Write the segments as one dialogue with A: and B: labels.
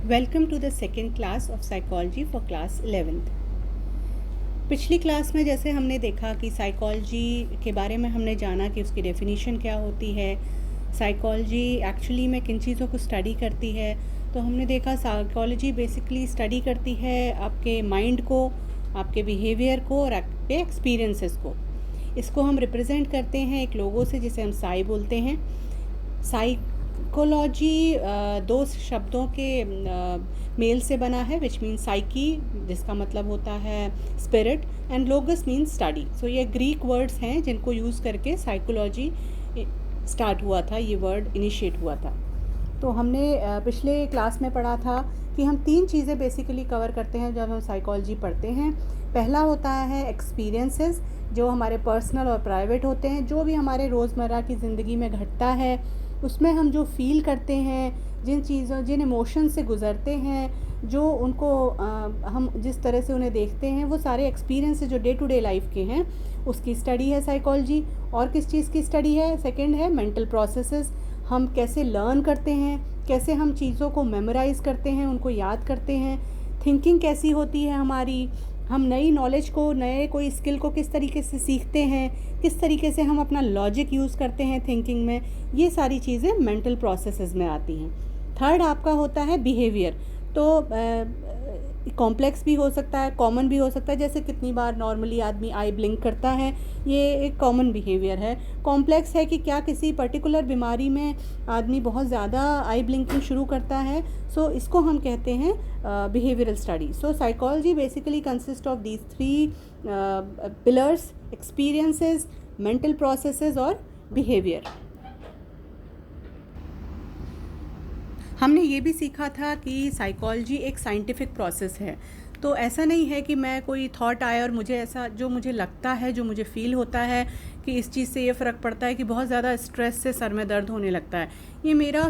A: Welcome to the second class of psychology for class 11th। पिछली class में जैसे हमने देखा कि साइकोलॉजी के बारे में हमने जाना कि उसकी डेफिनेशन क्या होती है, साइकोलॉजी एक्चुअली में किन चीज़ों को स्टडी करती है। तो हमने देखा साइकोलॉजी बेसिकली स्टडी करती है आपके माइंड को, आपके बिहेवियर को और आपके एक्सपीरियंसेस को। इसको हम रिप्रेजेंट करते हैं एक लोगो से जिसे हम साई बोलते हैं। साइकोलॉजी दो शब्दों के मेल से बना है, विच मीन साइकी जिसका मतलब होता है spirit and logos mean study. So ये ग्रीक वर्ड्स हैं जिनको यूज़ करके साइकोलॉजी स्टार्ट हुआ था, ये वर्ड इनिशिएट हुआ था। तो हमने पिछले क्लास में पढ़ा था कि हम तीन चीज़ें बेसिकली कवर करते हैं जब हम साइकोलॉजी पढ़ते हैं। पहला होता है एक्सपीरियंसेस, जो हमारे पर्सनल और प्राइवेट होते हैं, जो भी हमारे रोज़मर्रा की ज़िंदगी में घटता है उसमें हम जो फील करते हैं, जिन इमोशन से गुज़रते हैं, जो उनको हम जिस तरह से उन्हें देखते हैं, वो सारे एक्सपीरियंस जो डे टू डे लाइफ के हैं उसकी स्टडी है साइकोलॉजी। और किस चीज़ की स्टडी है? सेकंड है मेंटल प्रोसेसेस, हम कैसे लर्न करते हैं, कैसे हम चीज़ों को मेमोराइज़ करते हैं, उनको याद करते हैं, थिंकिंग कैसी होती है हमारी, हम नई नॉलेज को, नए कोई स्किल को किस तरीके से सीखते हैं, किस तरीके से हम अपना लॉजिक यूज़ करते हैं थिंकिंग में, ये सारी चीज़ें मेंटल प्रोसेसेस में आती हैं। थर्ड आपका होता है बिहेवियर। तो कॉम्प्लेक्स भी हो सकता है, कॉमन भी हो सकता है। जैसे कितनी बार नॉर्मली आदमी आई ब्लिंक करता है, ये एक कॉमन बिहेवियर है। कॉम्प्लेक्स है कि क्या किसी पर्टिकुलर बीमारी में आदमी बहुत ज़्यादा आई ब्लिंकिंग शुरू करता है। सो इसको हम कहते हैं behavioural study. So psychology basically consist of these three pillars: experiences, mental processes और बिहेवियर। हमने ये भी सीखा था कि साइकोलॉजी एक साइंटिफिक प्रोसेस है। तो ऐसा नहीं है कि मैं कोई थॉट आया और मुझे ऐसा जो मुझे लगता है, जो मुझे फ़ील होता है कि इस चीज़ से ये फ़र्क पड़ता है कि बहुत ज़्यादा स्ट्रेस से सर में दर्द होने लगता है। ये मेरा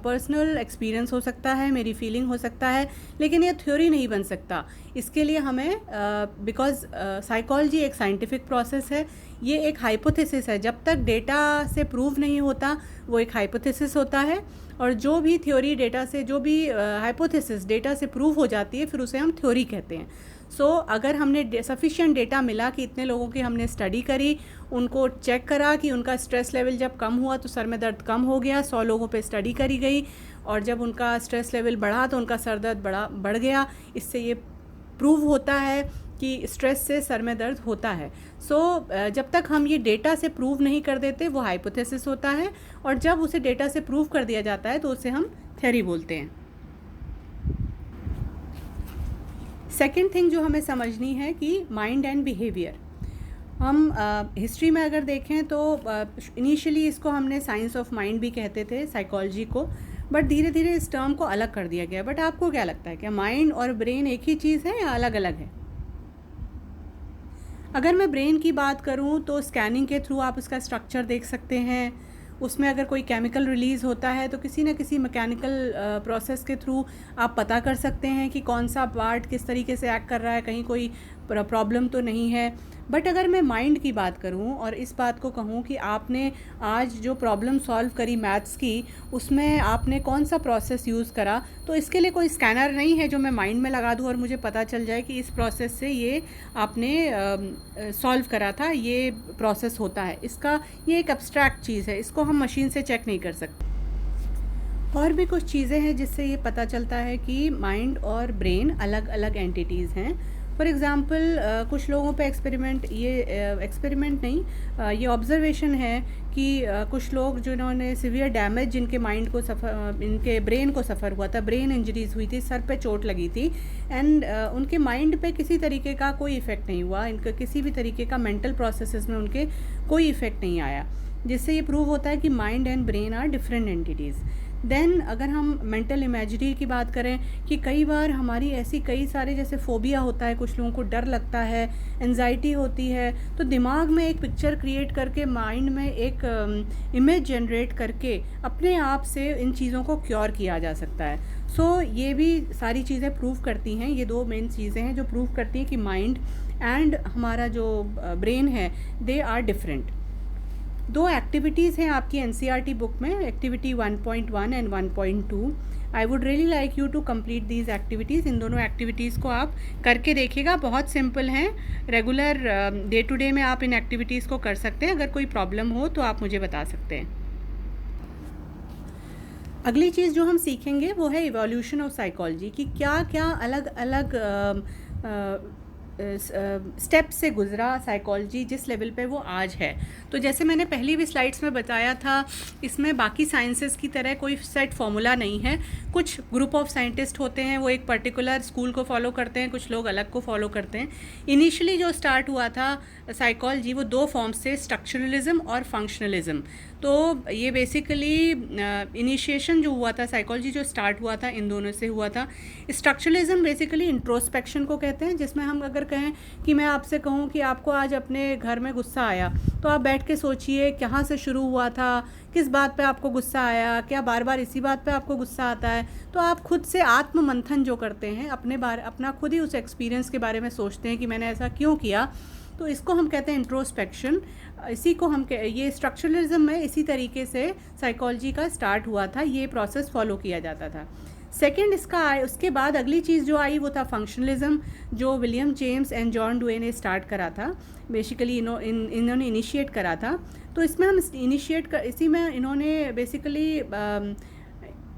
A: पर्सनल एक्सपीरियंस हो सकता है, मेरी फीलिंग हो सकता है, लेकिन ये थ्योरी नहीं बन सकता। इसके लिए हमें बिकॉज साइकोलॉजी एक साइंटिफिक प्रोसेस है, ये एक हाइपोथेसिस है। जब तक डेटा से प्रूव नहीं होता वो एक हाइपोथेसिस होता है, और जो भी थ्योरी डेटा से, जो भी हाइपोथेसिस डेटा से प्रूव हो जाती है, फिर उसे हम थ्योरी कहते हैं। सो अगर हमने सफिशिएंट डेटा मिला कि इतने लोगों की हमने स्टडी करी, उनको चेक करा कि उनका स्ट्रेस लेवल जब कम हुआ तो सर में दर्द कम हो गया, 100 लोगों पे स्टडी करी गई, और जब उनका स्ट्रेस लेवल बढ़ा तो उनका सर दर्द बढ़ गया। इससे ये प्रूव होता है कि स्ट्रेस से सर में दर्द होता है। सो जब तक हम ये डेटा से प्रूव नहीं कर देते वो हाइपोथेसिस होता है, और जब उसे डेटा से प्रूव कर दिया जाता है तो उसे हम थ्योरी बोलते हैं। सेकेंड थिंग जो हमें समझनी है कि माइंड एंड बिहेवियर। हम हिस्ट्री में अगर देखें तो इनिशियली इसको हमने साइंस ऑफ माइंड भी कहते थे साइकोलॉजी को, बट धीरे धीरे इस टर्म को अलग कर दिया गया। बट आपको क्या लगता है, क्या माइंड और ब्रेन एक ही चीज़ है या अलग अलग है? अगर मैं ब्रेन की बात करूं तो स्कैनिंग के थ्रू आप उसका स्ट्रक्चर देख सकते हैं। उसमें अगर कोई केमिकल रिलीज़ होता है तो किसी न किसी मैकेनिकल प्रोसेस के थ्रू आप पता कर सकते हैं कि कौन सा पार्ट किस तरीके से एक्ट कर रहा है, कहीं कोई प्रॉब्लम तो नहीं है। बट अगर मैं माइंड की बात करूं और इस बात को कहूं कि आपने आज जो प्रॉब्लम सॉल्व करी मैथ्स की, उसमें आपने कौन सा प्रोसेस यूज़ करा, तो इसके लिए कोई स्कैनर नहीं है जो मैं माइंड में लगा दूं और मुझे पता चल जाए कि इस प्रोसेस से ये आपने सॉल्व करा था, ये प्रोसेस होता है। ये एक एब्स्ट्रैक्ट चीज़ है, इसको हम मशीन से चेक नहीं कर सकते। और भी कुछ चीज़ें हैं जिससे ये पता चलता है कि माइंड और ब्रेन अलग अलग एंटिटीज़ हैं। फॉर एग्ज़ाम्पल कुछ लोगों पे एक्सपेरिमेंट नहीं, ये ऑब्जर्वेशन है कि कुछ लोग जिन्होंने सिवियर डैमेज, जिनके माइंड को इनके ब्रेन को सफ़र हुआ था, ब्रेन इंजरीज़ हुई थी, सर पे चोट लगी थी, एंड उनके माइंड पे किसी तरीके का कोई इफ़ेक्ट नहीं हुआ, इनका किसी भी तरीके का मेंटल प्रोसेसेस में उनके कोई इफ़ेक्ट नहीं आया, जिससे ये प्रूव होता है कि mind and brain are different entities. Then अगर हम मेंटल इमेजरी की बात करें कि कई बार हमारी ऐसी कई सारे, जैसे फोबिया होता है, कुछ लोगों को डर लगता है, एंजाइटी होती है, तो दिमाग में एक पिक्चर क्रिएट करके, माइंड में एक इमेज जनरेट करके अपने आप से इन चीज़ों को क्योर किया जा सकता है। सो ये भी सारी चीज़ें प्रूव करती हैं, ये दो मेन चीज़ें हैं जो प्रूव करती हैं कि माइंड एंड हमारा जो ब्रेन है, दे आर डिफरेंट। दो एक्टिविटीज़ हैं आपकी एनसीईआरटी बुक में, activity 1.1 and 1.2। I would really like you to complete these activities. इन दोनों एक्टिविटीज़ को आप करके देखिएगा, बहुत सिंपल हैं। रेगुलर डे टू डे में आप इन एक्टिविटीज़ को कर सकते हैं। अगर कोई प्रॉब्लम हो तो आप मुझे बता सकते हैं। अगली चीज़ जो हम सीखेंगे वो है इवोल्यूशन ऑफ साइकोलॉजी, कि क्या क्या अलग अलग स्टेप से गुज़रा साइकोलॉजी जिस लेवल पे वो आज है। तो जैसे मैंने पहली भी स्लाइड्स में बताया था, इसमें बाकी साइंसेस की तरह कोई सेट फॉर्मूला नहीं है। कुछ ग्रुप ऑफ साइंटिस्ट होते हैं, वो एक पर्टिकुलर स्कूल को फॉलो करते हैं, कुछ लोग अलग को फॉलो करते हैं। इनिशियली जो स्टार्ट हुआ था साइकोलॉजी, वो दो फॉर्म्स से, स्ट्रक्चरलिज्म और फंक्शनलिज्म। तो ये बेसिकली इनिशिएशन जो हुआ था, साइकोलॉजी जो स्टार्ट हुआ था, इन दोनों से हुआ था। स्ट्रक्चरलिज्म बेसिकली इंट्रोस्पेक्शन को कहते हैं, जिसमें हम अगर कहें कि मैं आपसे कहूँ कि आपको आज अपने घर में गुस्सा आया, तो आप बैठ के सोचिए कहाँ से शुरू हुआ था, किस बात पे आपको गुस्सा आया, क्या बार बार इसी बात पे आपको गुस्सा आता है। तो आप खुद से आत्म मंथन जो करते हैं, अपना खुद ही उस एक्सपीरियंस के बारे में सोचते हैं कि मैंने ऐसा क्यों किया। तो इसको हम कहते हैं इंट्रोस्पेक्शन। इसी को हम ये स्ट्रक्चरलिज्म में इसी तरीके से साइकोलॉजी का स्टार्ट हुआ था, ये प्रोसेस फॉलो किया जाता था। सेकंड इसका उसके बाद अगली चीज़ जो आई वो था फंक्शनलिज्म, जो William James and John Doue ने स्टार्ट करा था। बेसिकली इन्होंने इनिशिएट करा था। तो इसमें हम इसी में इन्होंने बेसिकली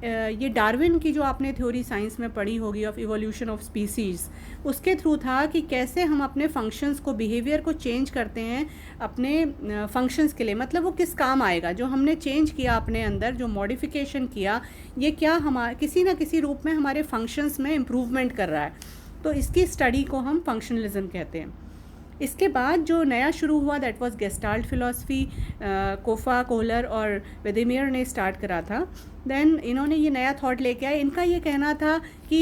A: ये डार्विन की जो आपने थ्योरी साइंस में पढ़ी होगी ऑफ इवोल्यूशन ऑफ स्पीसीज़, उसके थ्रू था कि कैसे हम अपने फंक्शंस को, बिहेवियर को चेंज करते हैं अपने फंक्शंस के लिए। मतलब वो किस काम आएगा, जो हमने चेंज किया अपने अंदर, जो मॉडिफिकेशन किया, ये क्या हमारे किसी ना किसी रूप में हमारे फंक्शंस में इम्प्रूवमेंट कर रहा है। तो इसकी स्टडी को हम फंक्शनलिज्म कहते हैं। इसके बाद जो नया शुरू हुआ that was gestalt philosophy, Koffka, Kohler और वेदेमियर ने स्टार्ट करा था। देन इन्होंने ये नया थॉट लेके आए। इनका ये कहना था कि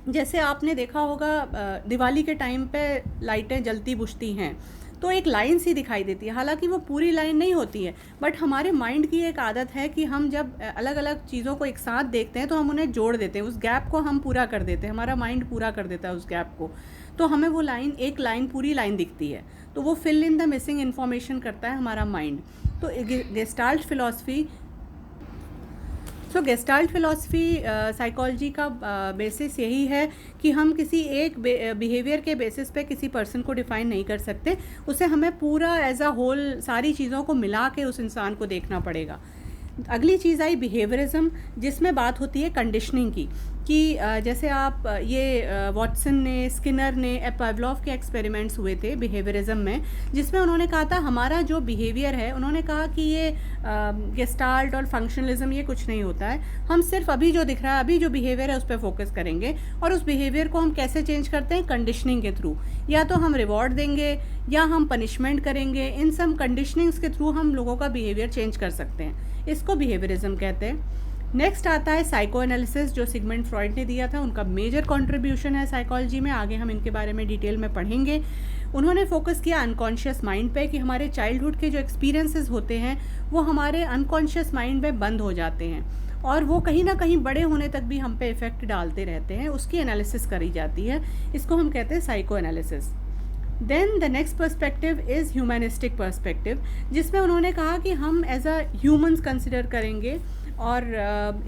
A: जैसे आपने देखा होगा दिवाली के टाइम पे लाइटें जलती बुझती हैं, तो एक लाइन सी दिखाई देती है, हालांकि वो पूरी लाइन नहीं होती है, बट हमारे माइंड की एक आदत है कि हम जब अलग अलग चीज़ों को एक साथ देखते हैं तो हम उन्हें जोड़ देते हैं, उस गैप को हम पूरा कर देते हैं, हमारा माइंड पूरा कर देता है उस गैप को। तो हमें वो एक लाइन पूरी लाइन दिखती है, तो वो fill in the missing information करता है हमारा माइंड। तो gestalt philosophy gestalt philosophy psychology का बेसिस यही है कि हम किसी एक बिहेवियर के बेसिस पे किसी पर्सन को डिफ़ाइन नहीं कर सकते, उसे हमें पूरा एज अ होल सारी चीज़ों को मिला के उस इंसान को देखना पड़ेगा। अगली चीज़ आई बिहेवियरिज्म, जिसमें बात होती है कंडीशनिंग की, कि जैसे आप ये वॉटसन ने, स्किनर ने, पावलोव के एक्सपेरिमेंट्स हुए थे बिहेवियरिज्म में, जिसमें उन्होंने कहा था हमारा जो बिहेवियर है, उन्होंने कहा कि ये गेस्टाल्ट और फंक्शनलिज्म ये कुछ नहीं होता है, हम सिर्फ अभी जो दिख रहा है, अभी जो बिहेवियर है उस पर फोकस करेंगे, और उस बिहेवियर को हम कैसे चेंज करते हैं, कंडीशनिंग के थ्रू। या तो हम रिवॉर्ड देंगे या हम पनिशमेंट करेंगे, इन सब कंडीशनिंग्स के थ्रू हम लोगों का बिहेवियर चेंज कर सकते हैं, इसको बिहेवियरिज्म कहते हैं। नेक्स्ट आता है साइको एनालिसिस, जो सिगमंड फ्रॉइड ने दिया था, उनका मेजर कंट्रीब्यूशन है साइकोलॉजी में, आगे हम इनके बारे में डिटेल में पढ़ेंगे। उन्होंने फोकस किया अनकॉन्शियस माइंड पे, कि हमारे चाइल्डहुड के जो एक्सपीरियंसेस होते हैं वो हमारे अनकॉन्शियस माइंड में बंद हो जाते हैं, और वो कहीं ना कहीं बड़े होने तक भी हम पे इफ़ेक्ट डालते रहते हैं, उसकी एनालिसिस करी जाती है, इसको हम कहते हैं psycho analysis. Then the next perspective is humanistic perspective, जिसमें उन्होंने कहा कि हम एज अ ह्यूमंस कंसिडर करेंगे, और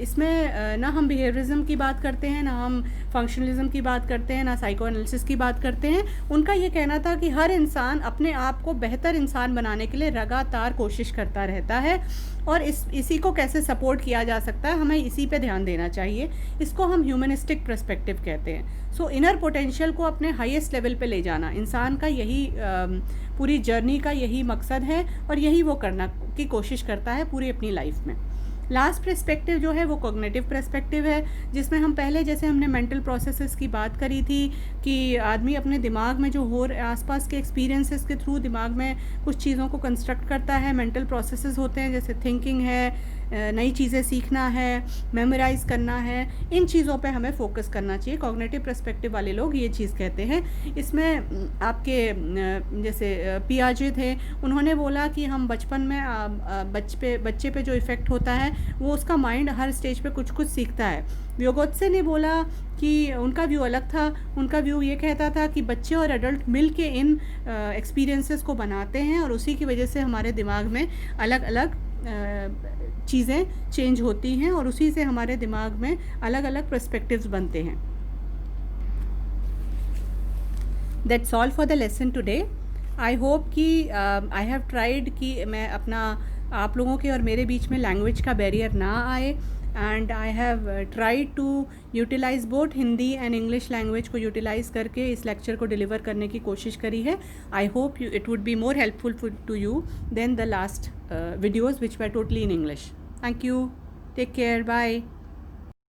A: इसमें ना हम बिहेवियरिज्म की बात करते हैं, ना हम फंक्शनलिज्म की बात करते हैं, ना साइको एनालिसिस की बात करते हैं। उनका ये कहना था कि हर इंसान अपने आप को बेहतर इंसान बनाने के लिए लगातार कोशिश करता रहता है, और इसी को कैसे सपोर्ट किया जा सकता है, हमें इसी पे ध्यान देना चाहिए, इसको हम ह्यूमनिस्टिक पर्सपेक्टिव कहते हैं। सो इनर पोटेंशियल को अपने हाईएस्ट लेवल पे ले जाना इंसान का यही पूरी जर्नी का यही मकसद है, और यही वो करना की कोशिश करता है पूरी अपनी लाइफ में। लास्ट पर्सपेक्टिव जो है वो कॉग्निटिव पर्सपेक्टिव है, जिसमें हम पहले जैसे हमने मेंटल प्रोसेसेस की बात करी थी, कि आदमी अपने दिमाग में जो आसपास के एक्सपीरियंसेस के थ्रू दिमाग में कुछ चीज़ों को कंस्ट्रक्ट करता है, मेंटल प्रोसेसेस होते हैं, जैसे थिंकिंग है, नई चीज़ें सीखना है, मेमोराइज़ करना है, इन चीज़ों पे हमें फोकस करना चाहिए। कॉग्निटिव पर्सपेक्टिव वाले लोग ये चीज़ कहते हैं। इसमें आपके जैसे पियाजे थे, उन्होंने बोला कि हम बचपन में बच्चे पे जो इफ़ेक्ट होता है वो उसका माइंड हर स्टेज पे कुछ कुछ सीखता है। व्योगोत्से ने बोला कि उनका व्यू अलग था। उनका व्यू ये कहता था कि बच्चे और एडल्ट मिल के इन एक्सपीरियंसेस को बनाते हैं और उसी की वजह से हमारे दिमाग में अलग अलग चीज़ें चेंज होती हैं और उसी से हमारे दिमाग में अलग अलग पर्सपेक्टिव्स बनते हैं। That's all for the lesson today. I hope कि आई हैव ट्राइड कि मैं अपना आप लोगों के और मेरे बीच में लैंग्वेज का बैरियर ना आए, and I have tried to utilise both Hindi and English language को यूटिलाइज़ करके इस लेक्चर को डिलीवर करने की कोशिश करी है। I hope it would be more helpful to you then the last videos which were totally in English. Thank you, take care, bye.